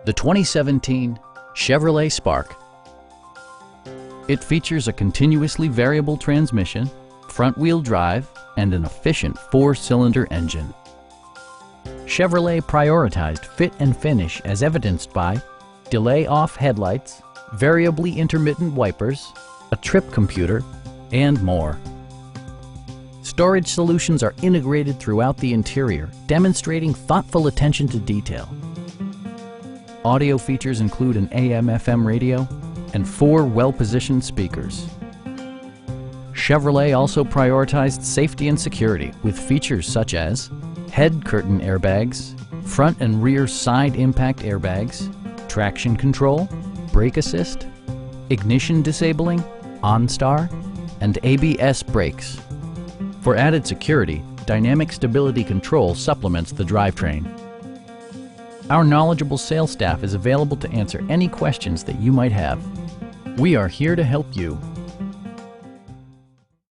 the 2017 Chevrolet Spark. It features a continuously variable transmission, front-wheel drive, and an efficient 4-cylinder engine. Chevrolet prioritized fit and finish as evidenced by delay-off headlights, variably intermittent wipers, a trip computer, and more. Storage solutions are integrated throughout the interior, demonstrating thoughtful attention to detail. Audio features include an AM/FM radio and 4 well-positioned speakers. Chevrolet also prioritized safety and security with features such as head curtain airbags, front and rear side impact airbags, traction control, brake assist, ignition disabling, OnStar, and ABS brakes. For added security, dynamic stability control supplements the drivetrain. Our knowledgeable sales staff is available to answer any questions that you might have. We are here to help you.